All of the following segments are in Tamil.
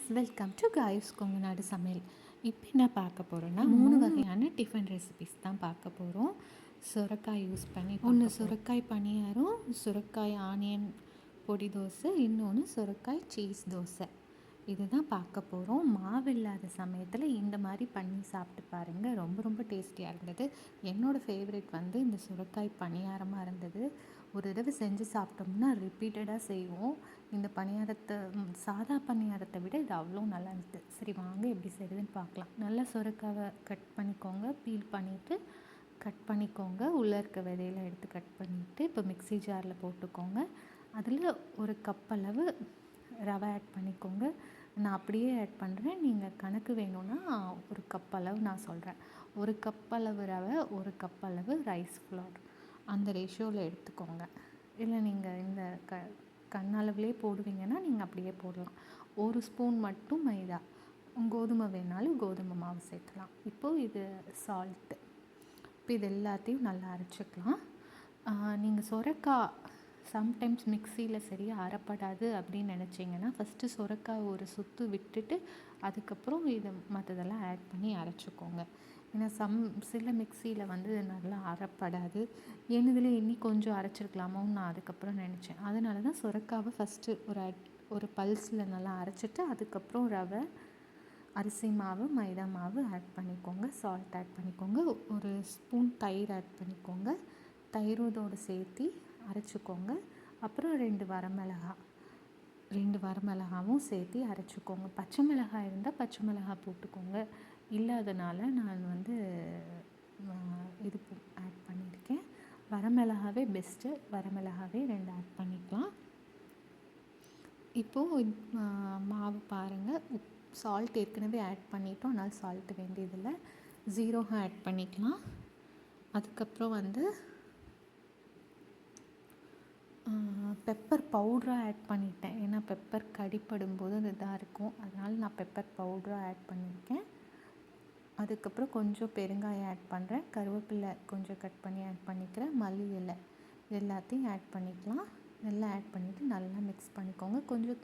ஃப்ரெண்ட்ஸ், வெல்கம் டு காயுஸ் கொங்குநாடு சமையல். இப்போ என்ன பார்க்க போகிறோன்னா 3 வகையான டிஃபன் ரெசிபிஸ் தான் பார்க்க போகிறோம். சுரைக்காய் யூஸ் பண்ணி ஒன்று சுரைக்காய் பணியாரம், சுரைக்காய் ஆனியன் பொடி தோசை, இன்னொன்று சுரைக்காய் சீஸ் தோசை. இதுதான் பார்க்க போகிறோம். மாவு இல்லாத சமயத்தில் இந்த மாதிரி பண்ணி சாப்பிட்டு பாருங்கள். ரொம்ப ரொம்ப டேஸ்டியாக இருந்தது. என்னோடய ஃபேவரெட் வந்து இந்த சுரைக்காய் பணியாரமாக இருந்தது. ஒரு தடவை செஞ்சு சாப்பிட்டோம்னா ரிப்பீட்டடாக செய்வோம். இந்த பணியாரத்தை சாதா பணியாரத்தை விட இது அவ்வளோ நல்லா இருந்தது. சரி, வாங்க எப்படி செய்யுதுன்னு பார்க்கலாம். நல்லா சுரைக்காவை கட் பண்ணிக்கோங்க. பீல் பண்ணிவிட்டு கட் பண்ணிக்கோங்க. உள்ளே இருக்க விதையெல்லாம் எடுத்து கட் பண்ணிவிட்டு இப்போ மிக்ஸி ஜாரில் போட்டுக்கோங்க. அதில் ஒரு கப் அளவு ரவை ஆட் பண்ணிக்கோங்க. நான் அப்படியே ஆட் பண்ணுறேன். நீங்கள் கணக்கு வேணும்னா ஒரு கப் அளவு நான் சொல்கிறேன். ஒரு கப் அளவு ரவை, ஒரு கப் அளவு ரைஸ் ஃப்ளோர், அந்த ரேஷியோவில் எடுத்துக்கோங்க. இல்லை நீங்கள் இந்த கண்ணளவுலேயே போடுவீங்கன்னா நீங்கள் அப்படியே போடலாம். ஒரு ஸ்பூன் மட்டும் மைதா, கோதுமை வேணாலும் கோதுமை மாவு சேர்க்கலாம். இப்போது இது சால்ட்டு. இப்போ இது எல்லாத்தையும் நல்லா அரைச்சிக்கலாம். நீங்கள் சுரைக்காய் சம்டைம்ஸ் மிக்சியில் சரியாக அரைப்படாது அப்படின்னு நினச்சிங்கன்னா ஃபஸ்ட்டு சுரைக்காய் ஒரு சுற்று விட்டுட்டு அதுக்கப்புறம் இது மற்றதெல்லாம் ஆட் பண்ணி அரைச்சிக்கோங்க. ஏன்னா சில மிக்சியில் வந்து நல்லா அரைப்படாது. என்னதில் இன்னி கொஞ்சம் அரைச்சிருக்கலாமோன்னு நான் அதுக்கப்புறம் நினச்சேன். அதனால தான் சுரைக்காவை ஃபஸ்ட்டு ஒரு பல்ஸில் நல்லா அரைச்சிட்டு அதுக்கப்புறம் ரவை, அரிசி மாவு, மைதா மாவு ஆட் பண்ணிக்கோங்க. சால்ட் ஆட் பண்ணிக்கோங்க. ஒரு ஸ்பூன் தயிர் ஆட் பண்ணிக்கோங்க. தயிரோடு சேர்த்து அரைச்சிக்கோங்க. அப்புறம் 2 வரமிளகாவும் சேர்த்து அரைச்சிக்கோங்க. பச்சை மிளகாய் இருந்தால் பச்சை மிளகாய் போட்டுக்கோங்க. இல்லாதனால நான் வந்து இது ஆட் பண்ணியிருக்கேன். வரமிளகாவே பெஸ்ட்டு. வரமிளகாவே 2 ஆட் பண்ணிக்கலாம். இப்போது மாவு பாருங்கள். சால்ட் ஏற்கனவே ஆட் பண்ணிட்டோம், அதனால் சால்ட்டு வேண்டியதில்லை. ஜீரகம் ஆட் பண்ணிக்கலாம். அதுக்கப்புறம் வந்து பெப்பர் பவுடராக ஆட் பண்ணிட்டேன். ஏன்னா பெப்பர் கடிப்படும்போது அது இதாக இருக்கும், அதனால் நான் பெப்பர் பவுடராக ஆட் பண்ணியிருக்கேன். அதுக்கப்புறம் கொஞ்சம் பெருங்காயம் ஆட் பண்ணுறேன். கருவேப்பிலை கொஞ்சம் கட் பண்ணி ஆட் பண்ணிக்கிறேன். மல்லி இலை எல்லாத்தையும் ஆட் பண்ணிக்கலாம். நல்லா ஆட் பண்ணிவிட்டு நல்லா மிக்ஸ் பண்ணிக்கோங்க. கொஞ்சம்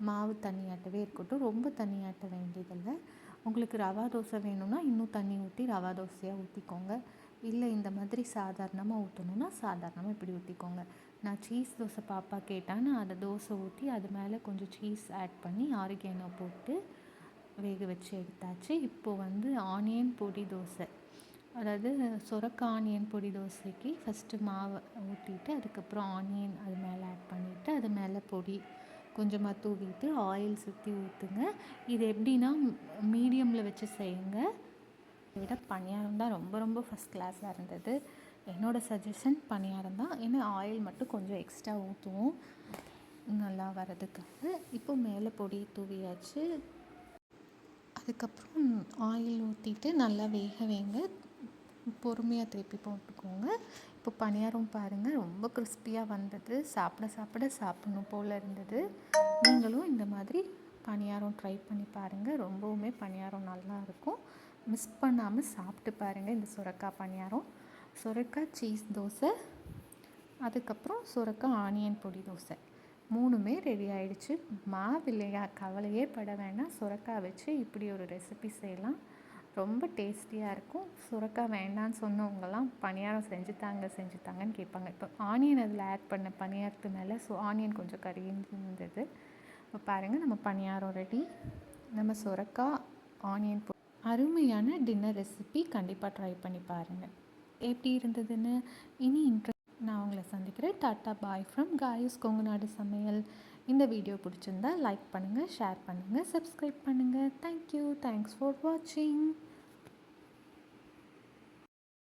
மாவு தண்ணியாட்டவே இருக்கட்டும், ரொம்ப தண்ணியாட்ட வேண்டியதில்லை. உங்களுக்கு ரவா தோசை வேணும்னா இன்னும் தண்ணி ஊற்றி ரவா தோசையாக ஊற்றிக்கோங்க. இல்லை இந்த மாதிரி சாதாரணமாக ஊற்றணுன்னா சாதாரணமாக இப்படி ஊற்றிக்கோங்க. நான் சீஸ் தோசை பாப்பா கேட்டான்னு அதை தோசை ஊற்றி அது மேலே கொஞ்சம் சீஸ் ஆட் பண்ணி ஆரிகேனோ போட்டு வேக வச்சு எடுத்தாச்சு. இப்போது வந்து ஆனியன் பொடி தோசை, அதாவது சுரைக்காய் ஆனியன் பொடி தோசைக்கு ஃபஸ்ட்டு மாவை ஊற்றிட்டு அதுக்கப்புறம் ஆனியன் அது மேலே ஆட் பண்ணிவிட்டு அது மேலே பொடி கொஞ்சமாக தூவிட்டு ஆயில் சுற்றி ஊற்றுங்க. இது எப்படின்னா மீடியமில் வச்சு செய்யுங்க. இதை விட பணியாரம் தான் ரொம்ப ரொம்ப ஃபஸ்ட் கிளாஸாக இருந்தது. என்னோடய சஜஷன் பணியாரம் தான். ஏன்னா ஆயில் மட்டும் கொஞ்சம் எக்ஸ்ட்ரா ஊற்றுவோம் நல்லா வரதுக்காக. இப்போ மேலே பொடி தூவியாச்சு. அதுக்கப்புறம் ஆயில் ஊற்றிட்டு நல்லா வேக வைங்க. பொறுமையாக திருப்பி போட்டுக்கோங்க. இப்போ பணியாரம் பாருங்கள், ரொம்ப கிறிஸ்பியாக வந்தது. சாப்பிடணும் போல் இருந்தது. நீங்களும் இந்த மாதிரி பணியாரம் ட்ரை பண்ணி பாருங்கள். ரொம்பவுமே பணியாரம் நல்லாயிருக்கும். மிஸ் பண்ணாமல் சாப்பிட்டு பாருங்கள். இந்த சுரைக்காய் பணியாரம், சுரைக்காய் சீஸ் தோசை, அதுக்கப்புறம் சுரைக்காய் ஆனியன் பொடி தோசை 3மே ரெடி ஆகிடுச்சு. மாவு இல்லையா, கவலையே பட வேண்டாம். சுரைக்காய் வச்சு இப்படி ஒரு ரெசிபி செய்யலாம். ரொம்ப டேஸ்டியாக இருக்கும். சுரைக்காய் வேண்டான்னு சொன்னவங்கலாம் பணியாரம் செஞ்சு தாங்கன்னு கேட்பாங்க. இப்போ ஆனியன் அதில் ஆட் பண்ண பணியாரத்து மேலே ஆனியன் கொஞ்சம் கறியிருந்தது. இப்போ பாருங்கள், நம்ம பணியாரம் ரெடி. நம்ம சுரைக்காய் ஆனியன் அருமையான டின்னர் ரெசிபி. கண்டிப்பாக ட்ரை பண்ணி பாருங்கள் எப்படி இருந்ததுன்னு. இனி நான் உங்களை சந்திக்கிறேன். டாட்டா பாய் ஃப்ரம் காயுஸ் கொங்குநாடு சமையல். இந்த வீடியோ பிடிச்சிருந்தா லைக் பண்ணுங்கள், ஷேர் பண்ணுங்கள், சப்ஸ்கிரைப் பண்ணுங்கள். தேங்க்யூ. தேங்க்ஸ் ஃபார் வாட்சிங்.